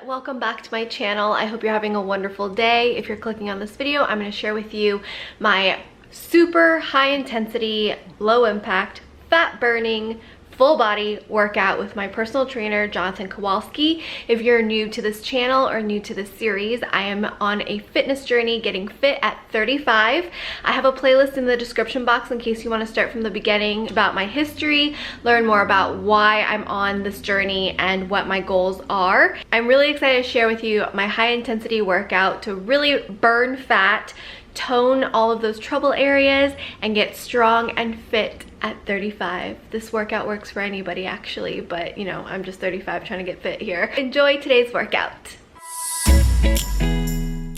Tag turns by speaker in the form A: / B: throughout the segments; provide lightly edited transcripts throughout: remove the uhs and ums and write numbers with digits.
A: welcome back to my channel. I hope you're having a wonderful day. If you're clicking on this video, I'm going to share with you my super high intensity, low impact, fat burning, full body workout with my personal trainer, Jonkowalsky. If you're new to this channel or new to this series, I am on a fitness journey getting fit at 35. I have a playlist in the description box in case you want to start from the beginning about my history, learn more about why I'm on this journey and what my goals are. I'm really excited to share with you my high intensity workout to really burn fat, tone all of those trouble areas, and get strong and fit at 35. This workout works for anybody actually, but you know, I'm just 35 trying to get fit here. Enjoy today's workout.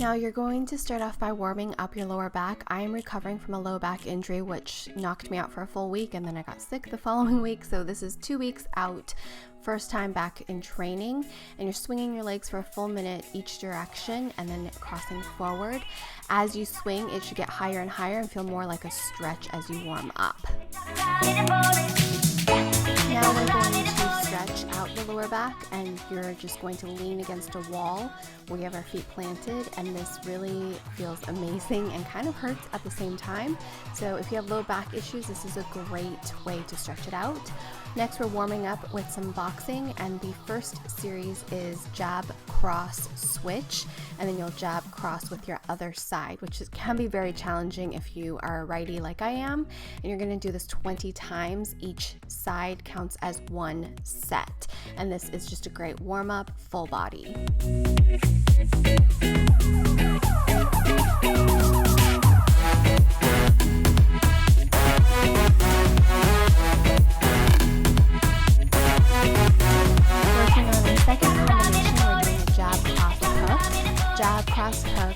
A: Now you're going to start off by warming up your lower back. I am recovering from a low back injury which knocked me out for a full week, and then I got sick the following week, so this is 2 weeks out. First time back in training, and you're swinging your legs for a full minute each direction and then crossing forward. As you swing, it should get higher and higher and feel more like a stretch as you warm up. Now we're going to stretch out the lower back, and you're just going to lean against a wall. We have our feet planted, and this really feels amazing and kind of hurts at the same time. So if you have low back issues, this is a great way to stretch it out. Next, we're warming up with some boxing, and the first series is jab, cross, switch, and then you'll jab, cross with your other side, which can be very challenging if you are a righty like I am. And you're going to do this 20 times. Each side counts as one set, and this is just a great warm-up, full body. Jab, cross, hook.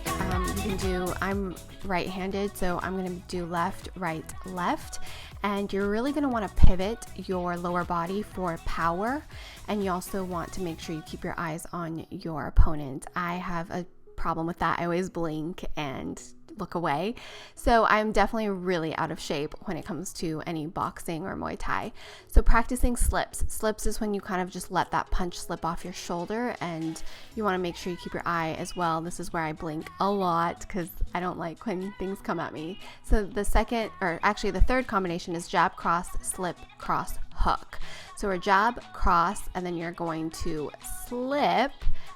A: You can do, I'm right-handed, so I'm going to do left, right, left. And you're really going to want to pivot your lower body for power. And you also want to make sure you keep your eyes on your opponent. I have a problem with that. I always blink and look away. So I'm definitely really out of shape when it comes to any boxing or Muay Thai. So practicing slips. Slips is when you kind of just let that punch slip off your shoulder, and you want to make sure you keep your eye as well. This is where I blink a lot because I don't like when things come at me. So the third combination is jab, cross, slip, cross, hook. So we're jab, cross, and then you're going to slip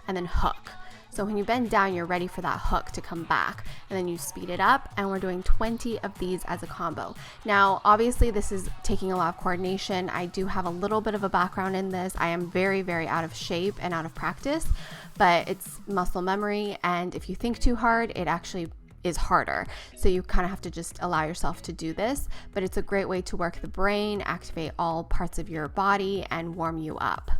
A: and then hook. So when you bend down, you're ready for that hook to come back, and then you speed it up, and we're doing 20 of these as a combo. Now, obviously this is taking a lot of coordination. I do have a little bit of a background in this. I am very, very out of shape and out of practice, but it's muscle memory, and if you think too hard, it actually is harder. So you kind of have to just allow yourself to do this, but it's a great way to work the brain, activate all parts of your body, and warm you up.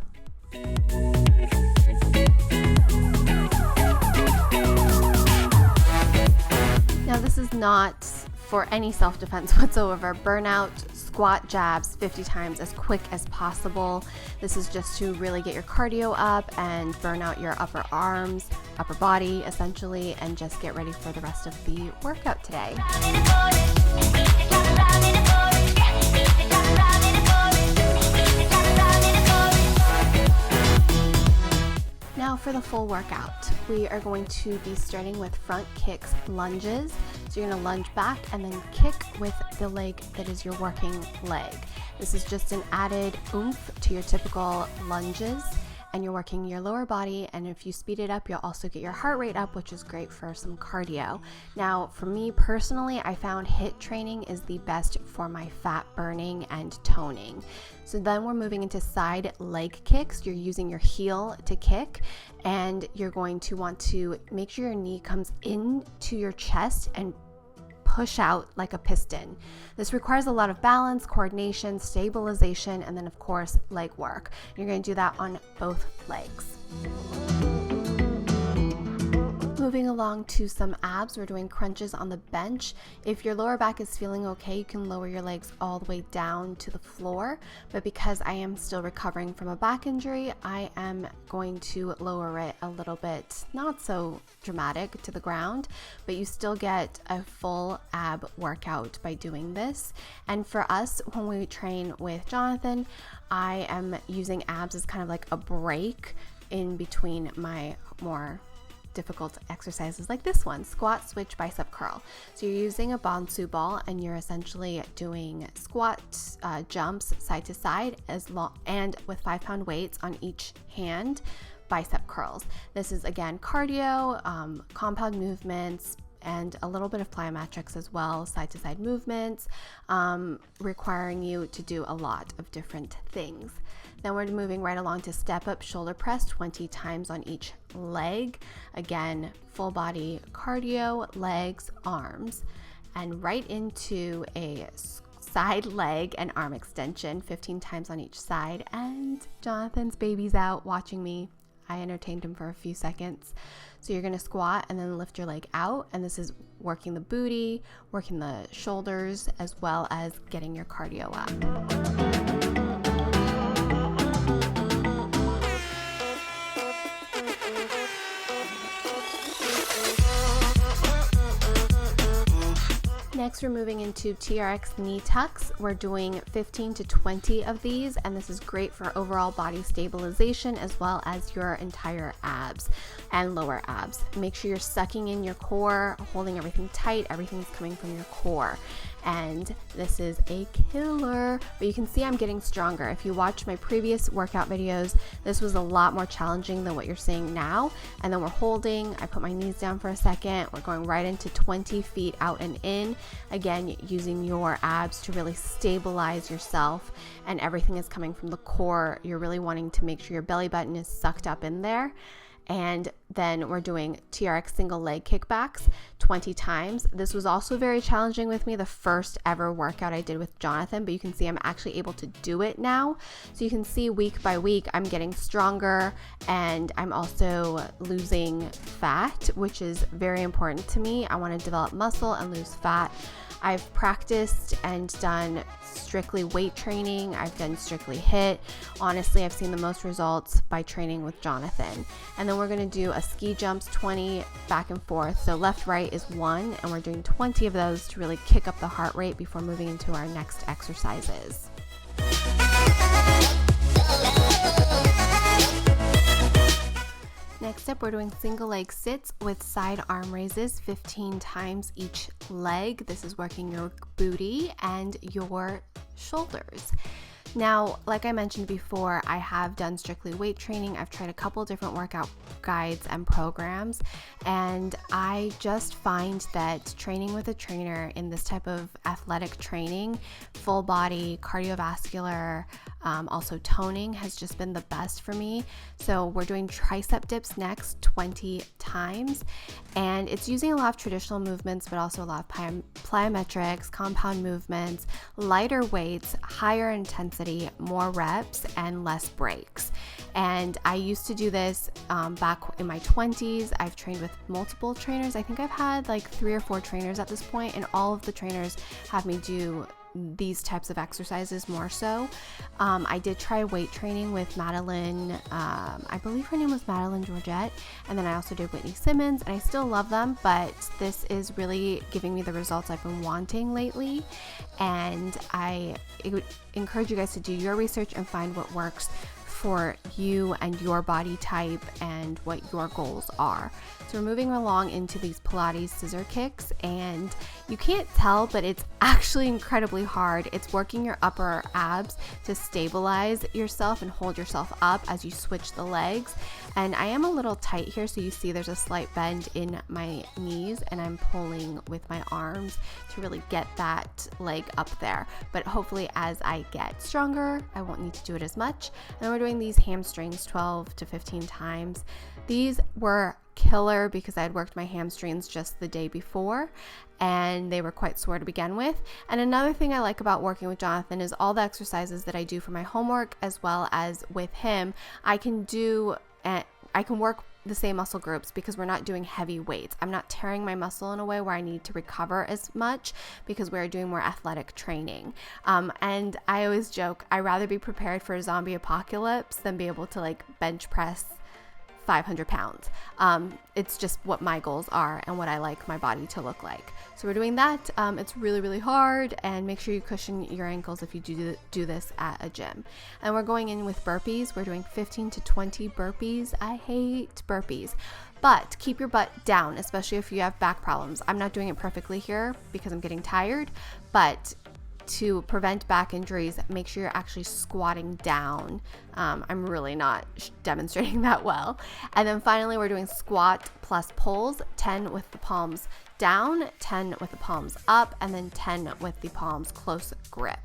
A: Now this is not for any self-defense whatsoever. Burnout, squat jabs 50 times as quick as possible. This is just to really get your cardio up and burn out your upper arms, upper body essentially, and just get ready for the rest of the workout today. Now for the full workout, we are going to be starting with front kicks, lunges. So you're going to lunge back and then kick with the leg that is your working leg. This is just an added oomph to your typical lunges, and you're working your lower body, and if you speed it up, you'll also get your heart rate up, which is great for some cardio. Now, for me personally, I found HIIT training is the best for my fat burning and toning. So then we're moving into side leg kicks. You're using your heel to kick, and you're going to want to make sure your knee comes into your chest and push out like a piston. This requires a lot of balance, coordination, stabilization, and then of course leg work. You're going to do that on both legs. Moving along to some abs, we're doing crunches on the bench. If your lower back is feeling okay, you can lower your legs all the way down to the floor. But because I am still recovering from a back injury, I am going to lower it a little bit, not so dramatic, to the ground, but you still get a full ab workout by doing this. And for us, when we train with Jonathan, I am using abs as kind of like a break in between my more difficult exercises like this one, squat, switch, bicep curl. So you're using a Bonsu ball and you're essentially doing squat jumps side to side and with 5-pound weights on each hand, bicep curls. This is again cardio, compound movements, and a little bit of plyometrics as well, side to side movements, requiring you to do a lot of different things. Then we're moving right along to step up shoulder press 20 times on each leg. Again, full body cardio, legs, arms, and right into a side leg and arm extension 15 times on each side. And Jonathan's baby's out watching me. I entertained him for a few seconds. So you're going to squat and then lift your leg out. And this is working the booty, working the shoulders, as well as getting your cardio up. Next, we're moving into TRX knee tucks. We're doing 15 to 20 of these, and this is great for overall body stabilization as well as your entire abs and lower abs. Make sure you're sucking in your core, holding everything tight, everything's coming from your core. And this is a killer, but you can see I'm getting stronger. If you watch my previous workout videos, this was a lot more challenging than what you're seeing now. And then we're holding, I put my knees down for a second. We're going right into 20 feet out and in. Again, using your abs to really stabilize yourself, and everything is coming from the core. You're really wanting to make sure your belly button is sucked up in there. And then we're doing TRX single leg kickbacks 20 times. This was also very challenging with me, the first ever workout I did with Jonathan, but you can see I'm actually able to do it now. So you can see week by week, I'm getting stronger, and I'm also losing fat, which is very important to me. I want to develop muscle and lose fat. I've practiced and done strictly weight training. I've done strictly HIIT. Honestly, I've seen the most results by training with Jonathan. And then we're going to do a ski jumps 20 back and forth. So left, right is 1, and we're doing 20 of those to really kick up the heart rate before moving into our next exercises. Next up, we're doing single leg sits with side arm raises 15 times each leg. This is working your booty and your shoulders. Now, like I mentioned before, I have done strictly weight training. I've tried a couple different workout guides and programs, and I just find that training with a trainer in this type of athletic training, full body, cardiovascular, also toning, has just been the best for me. So we're doing tricep dips next 20 times, and it's using a lot of traditional movements, but also a lot of plyometrics, compound movements, lighter weights, higher intensity, more reps, and less breaks. And I used to do this back in my 20s. I've trained with multiple trainers. I think I've had like 3 or 4 trainers at this point, and all of the trainers have me do these types of exercises more so. I did try weight training with Madeline, I believe her name was Madeline Georgette, and then I also did Whitney Simmons, and I still love them, but this is really giving me the results I've been wanting lately. And I would encourage you guys to do your research and find what works for you and your body type and what your goals are. So we're moving along into these Pilates scissor kicks, and you can't tell, but it's actually incredibly hard. It's working your upper abs to stabilize yourself and hold yourself up as you switch the legs. And I am a little tight here, so you see there's a slight bend in my knees, and I'm pulling with my arms to really get that leg up there. But hopefully as I get stronger, I won't need to do it as much. And then we're doing these hamstrings 12 to 15 times. These were killer because I had worked my hamstrings just the day before, and they were quite sore to begin with. And another thing I like about working with Jonathan is all the exercises that I do for my homework as well as with him, I can work the same muscle groups because we're not doing heavy weights. I'm not tearing my muscle in a way where I need to recover as much because we're doing more athletic training. And I always joke, I'd rather be prepared for a zombie apocalypse than be able to like bench press 500 pounds. It's just what my goals are and what I like my body to look like. So we're doing that. It's really, really hard, and make sure you cushion your ankles if you do this at a gym. And we're going in with burpees. We're doing 15 to 20 burpees. I hate burpees, but keep your butt down, especially if you have back problems. I'm not doing it perfectly here because I'm getting tired, but to prevent back injuries, make sure you're actually squatting down. I'm really not demonstrating that well. And then finally, we're doing squat plus pulls, 10 with the palms down, 10 with the palms up, and then 10 with the palms close grip.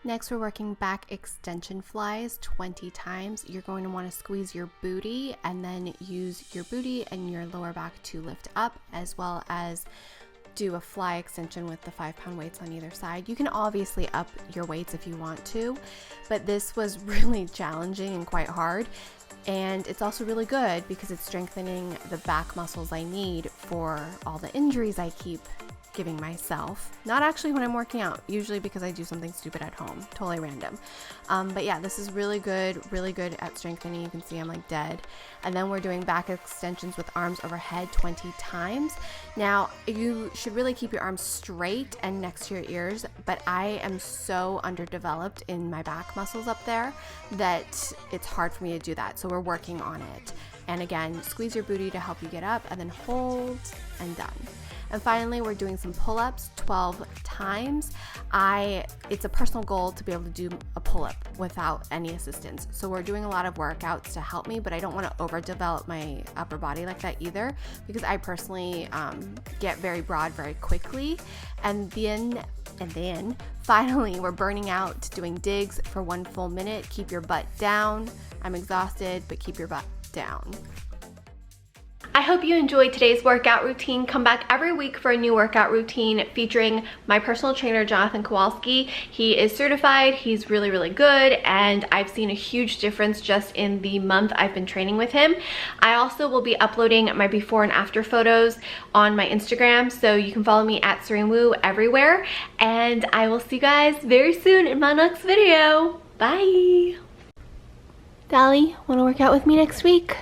A: Next, we're working back extension flies 20 times. You're going to want to squeeze your booty and then use your booty and your lower back to lift up, as well as do a fly extension with the 5-pound weights on either side. You can obviously up your weights if you want to, but this was really challenging and quite hard. And it's also really good because it's strengthening the back muscles I need for all the injuries I keep giving myself. Not actually when I'm working out, usually because I do something stupid at home, totally random. But yeah, this is really good at strengthening. You can see I'm like dead. And then we're doing back extensions with arms overhead 20 times. Now, you should really keep your arms straight and next to your ears, but I am so underdeveloped in my back muscles up there that it's hard for me to do that. So we're working on it. And again, squeeze your booty to help you get up, and then hold, and done. And finally, we're doing some pull-ups 12 times. It's a personal goal to be able to do a pull-up without any assistance. So we're doing a lot of workouts to help me, but I don't want to overdevelop my upper body like that either, because I personally get very broad very quickly. And then finally, we're burning out doing digs for 1 full minute. Keep your butt down. I'm exhausted, but keep your butt down. I hope you enjoyed today's workout routine. Come back every week for a new workout routine featuring my personal trainer, Jonkowalsky. He is certified, he's really, really good, and I've seen a huge difference just in the month I've been training with him. I also will be uploading my before and after photos on my Instagram, so you can follow me at SEREIN everywhere, and I will see you guys very soon in my next video. Bye! Dolly, wanna work out with me next week?